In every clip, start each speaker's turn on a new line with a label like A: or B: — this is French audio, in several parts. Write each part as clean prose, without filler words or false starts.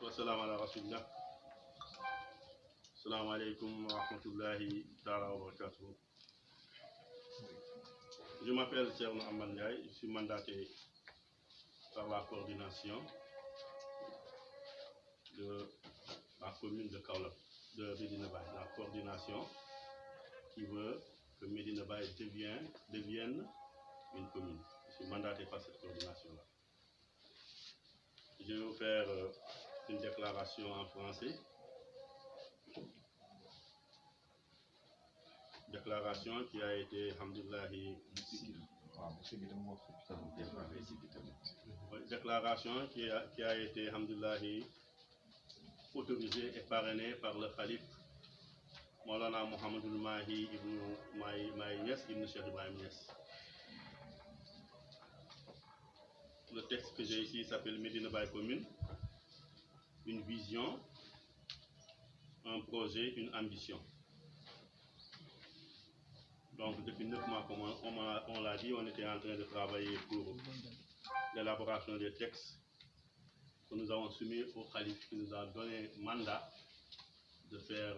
A: Wassalamu ala rasulillah. Assalamu alaikum wa rahmatullahi ta'ala wa barakatuh. Je m'appelle Thierno Amman Ndiaye, je suis mandaté par la coordination de la commune de Kaolack, de Medina Baye, la coordination qui veut que Medina Baye devienne une commune. Je suis mandaté par cette coordination-là. Je vais vous faire une déclaration en français. Déclaration qui a été, alhamdoulillahi, déclaration qui a été, alhamdoulillahi, autorisée et parrainée par le Khalif Maulana Mohamedou Mahi ibn Mahi Niass ibn Cheikh Ibrahim Niass. Le texte que j'ai ici s'appelle Medina Baye Commune, une vision, un projet, une ambition. Donc depuis 9 mois, comme on l'a dit, on était en train de travailler pour l'élaboration des textes que nous avons soumis au Khalif qui nous a donné mandat de faire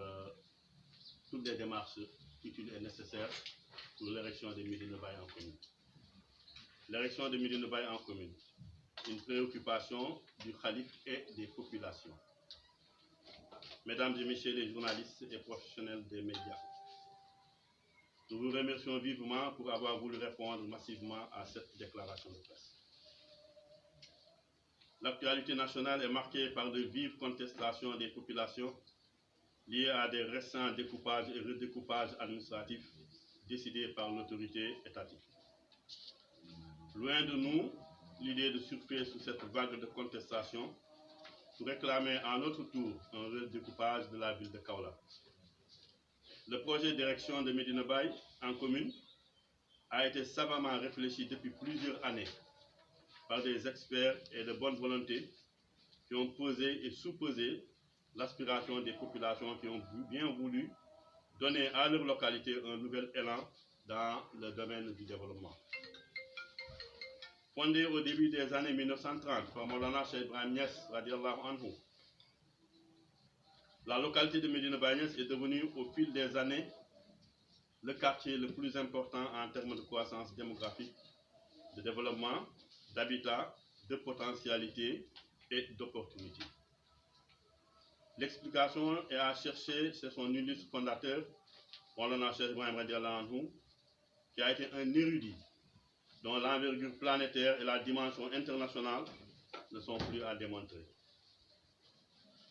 A: toutes les démarches utiles et nécessaires pour l'érection de Medina Baye en commune. L'érection de Medina Baye en commune, une préoccupation du Khalif et des populations. Mesdames et messieurs les journalistes et professionnels des médias, nous vous remercions vivement pour avoir voulu répondre massivement à cette déclaration de presse. L'actualité nationale est marquée par de vives contestations des populations liées à des récents découpages et redécoupages administratifs décidés par l'autorité étatique. Loin de nous l'idée de surfer sous cette vague de contestation pour réclamer à notre tour un redécoupage de la ville de Kaolack. Le projet d'érection de Medina Baye en commune a été savamment réfléchi depuis plusieurs années par des experts et de bonne volonté qui ont posé et sous-pesé l'aspiration des populations qui ont bien voulu donner à leur localité un nouvel élan dans le domaine du développement. Fondée au début des années 1930 par Maulana Cheikh Ibrahim Niass, radiallahu anhu, la localité de Medina Baye Niass est devenue au fil des années le quartier le plus important en termes de croissance démographique, de développement, d'habitat, de potentialité et d'opportunités. L'explication est à chercher chez son illustre fondateur, Maulana Cheikh Ibrahim radiallahu anhu, qui a été un érudit dont l'envergure planétaire et la dimension internationale ne sont plus à démontrer.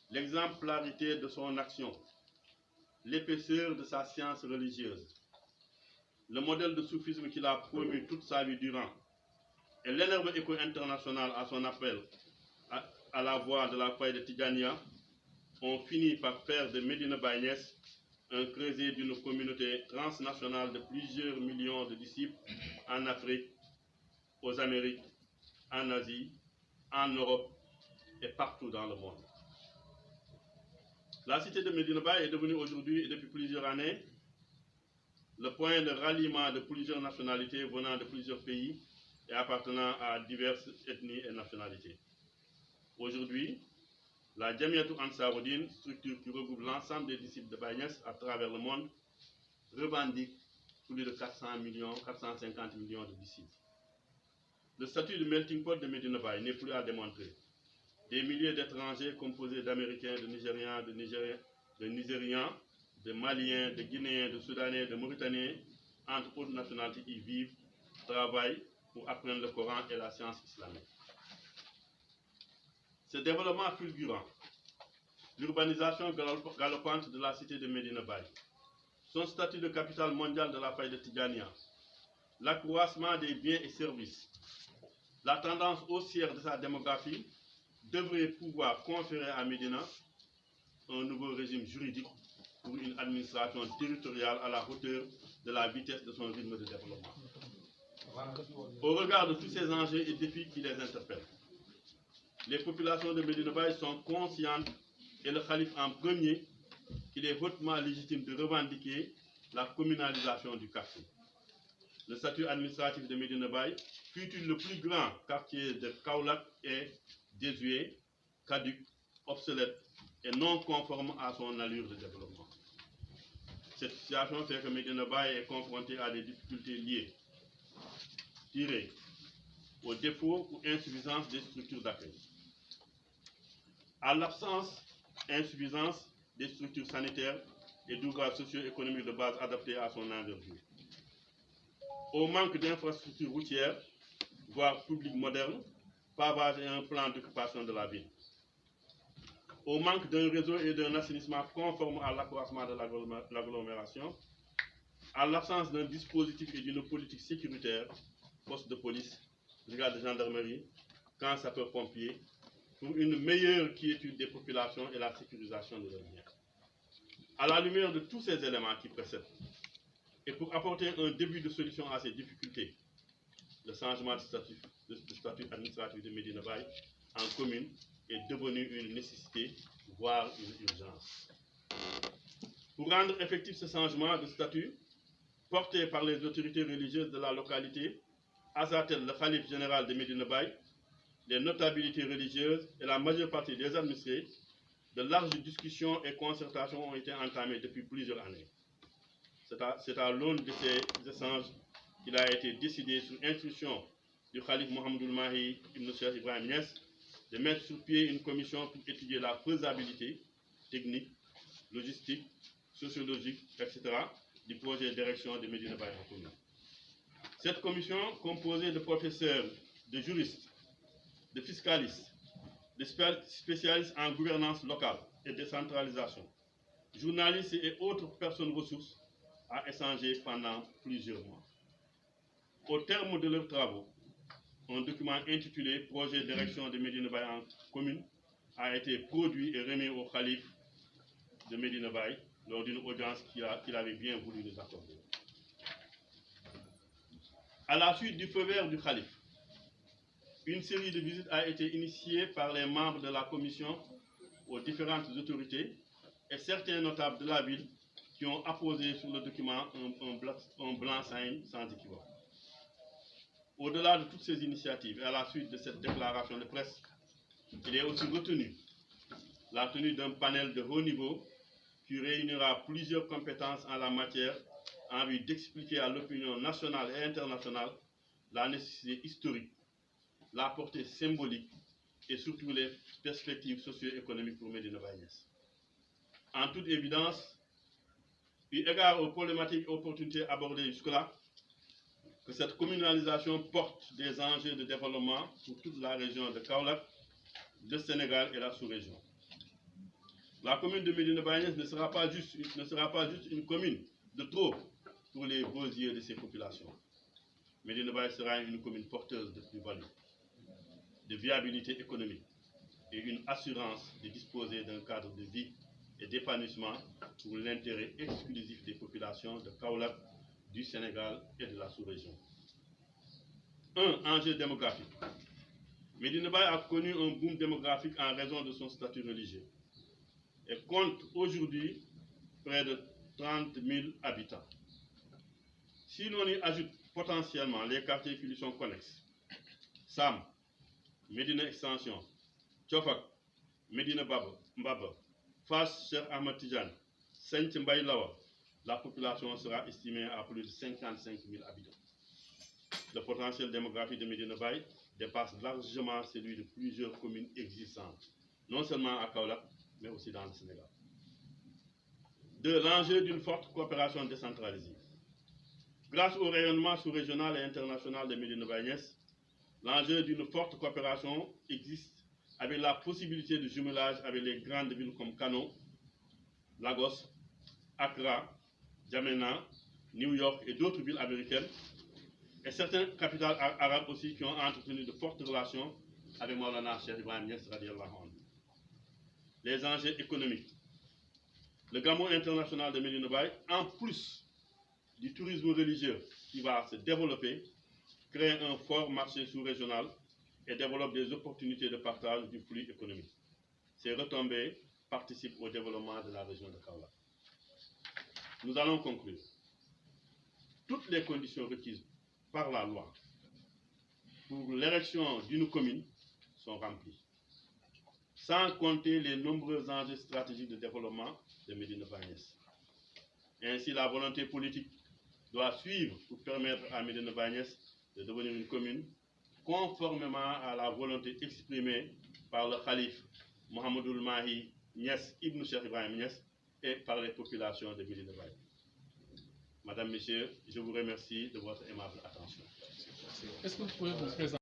A: L'exemplarité de son action, l'épaisseur de sa science religieuse, le modèle de soufisme qu'il a promu toute sa vie durant et l'énorme écho international à son appel à la voix de la faille de Tidjania ont fini par faire de Medina Baye Niass un creuset d'une communauté transnationale de plusieurs millions de disciples en Afrique, aux Amériques, en Asie, en Europe et partout dans le monde. La cité de Medina Baye est devenue aujourd'hui et depuis plusieurs années le point de ralliement de plusieurs nationalités venant de plusieurs pays et appartenant à diverses ethnies et nationalités. Aujourd'hui, la Jamiatou Ansaroudine, structure qui regroupe l'ensemble des disciples de Baye Niass à travers le monde, revendique plus de 450 millions de disciples. Le statut de melting pot de Medina Baye n'est plus à démontrer. Des milliers d'étrangers composés d'Américains, de Nigérians, de Nigérians, de Maliens, de Guinéens, de Soudanais, de Mauritaniens, entre autres nationalités y vivent, travaillent pour apprendre le Coran et la science islamique. Ce développement fulgurant, l'urbanisation galopante de la cité de Medina Baye, son statut de capitale mondiale de la faille de Tidjania, l'accroissement des biens et services, la tendance haussière de sa démographie devrait pouvoir conférer à Medina un nouveau régime juridique pour une administration territoriale à la hauteur de la vitesse de son rythme de développement. Au regard de tous ces enjeux et défis qui les interpellent, les populations de Medina Baye sont conscientes, et le Khalif en premier, qu'il est hautement légitime de revendiquer la communalisation du quartier. Le statut administratif de Medina Baye, fut-il le plus grand quartier de Kaolack, est désuet, caduc, obsolète et non conforme à son allure de développement. Cette situation fait que Médina Baye est confronté à des difficultés liées, tirées au défaut ou insuffisance des structures d'accueil, à l'absence, insuffisance des structures sanitaires et d'ouvrages socio-économiques de base adaptés à son envergure, au manque d'infrastructures routières, voire publiques modernes, pavage et un plan d'occupation de la ville, au manque d'un réseau et d'un assainissement conforme à l'accroissement de l'agglomération, à l'absence d'un dispositif et d'une politique sécuritaire, poste de police, brigade de gendarmerie, camp sapeurs-pompiers, pour une meilleure quiétude des populations et la sécurisation de leurs biens. À la lumière de tous ces éléments qui précèdent, et pour apporter un début de solution à ces difficultés, le changement de statut administratif de Médina Baye en commune est devenu une nécessité, voire une urgence. Pour rendre effectif ce changement de statut, porté par les autorités religieuses de la localité, Azatel, le khalife général de Médina Baye, les notabilités religieuses et la majeure partie des administrés, de larges discussions et concertations ont été entamées depuis plusieurs années. C'est à l'aune de ces échanges qu'il a été décidé, sous instruction du khalife Mohamedoul Mahi Ibn Cheikh Ibrahim Niass, de mettre sur pied une commission pour étudier la faisabilité technique, logistique, sociologique, etc. du projet d'érection de Médina Baye en commune. Cette commission, composée de professeurs, de juristes, de fiscalistes, de spécialistes en gouvernance locale et décentralisation, journalistes et autres personnes ressources, a échangé pendant plusieurs mois. Au terme de leurs travaux, un document intitulé « Projet d'érection de Médina Baye en commune » a été produit et remis au khalife de Médina Baye lors d'une audience qu'il avait bien voulu nous accorder. À la suite du feu vert du khalife, une série de visites a été initiée par les membres de la commission aux différentes autorités et certains notables de la ville qui ont apposé sur le document un blanc-seing sans équivoque. Au-delà de toutes ces initiatives et à la suite de cette déclaration de presse, il est aussi retenu la tenue d'un panel de haut niveau qui réunira plusieurs compétences en la matière en vue d'expliquer à l'opinion nationale et internationale la nécessité historique, la portée symbolique et surtout les perspectives socio-économiques pour Médina Baye. En toute évidence, eu égard aux problématiques et opportunités abordées jusque-là, que cette communalisation porte des enjeux de développement pour toute la région de Kaolack, le Sénégal et la sous-région. La commune de Médina Baye ne sera pas juste une commune de trop pour les beaux yeux de ses populations. Médina Baye sera une commune porteuse de plus-value, de viabilité économique et une assurance de disposer d'un cadre de vie et d'épanouissement pour l'intérêt exclusif des populations de Kaolack, du Sénégal et de la sous-région. Un enjeu démographique. Médina Baye a connu un boom démographique en raison de son statut religieux et compte aujourd'hui près de 30 000 habitants. Si l'on y ajoute potentiellement les quartiers qui lui sont connexes, Sam, Médina Extension, Tchofak, Médina Mbaba, Fass Cheikh Ahmed Tidiane, Saint Mbaye Lawa, la population sera estimée à plus de 55 000 habitants. Le potentiel démographique de Médina Baye dépasse largement celui de plusieurs communes existantes, non seulement à Kaolack, mais aussi dans le Sénégal. L'enjeu d'une forte coopération décentralisée. Grâce au rayonnement sous-régional et international de Médina Baye, l'enjeu d'une forte coopération existe avec la possibilité de jumelage avec les grandes villes comme Kano, Lagos, Accra, N'Djamena, New York et d'autres villes américaines, et certaines capitales arabes aussi qui ont entretenu de fortes relations avec Maulana Cheikh Ibrahim Niass radiallahu anhu. Les enjeux économiques. Le Gamou international de Médina Baye, en plus du tourisme religieux qui va se développer, crée un fort marché sous-régional et développe des opportunités de partage du flux économique. Ces retombées participent au développement de la région de Kaolack. Nous allons conclure. Toutes les conditions requises par la loi pour l'érection d'une commune sont remplies. sans compter les nombreux enjeux stratégiques de développement de Médina Baye Niass. Ainsi, la volonté politique doit suivre pour permettre à Médina Baye Niass de devenir une commune conformément à la volonté exprimée par le calife Mohamedoul Mahi Niass Ibn Cheikh Ibrahim Niass et par les populations de Médina Baye. Madame, Messieurs, je vous remercie de votre aimable attention.
B: Est-ce que vous pouvez vous présenter?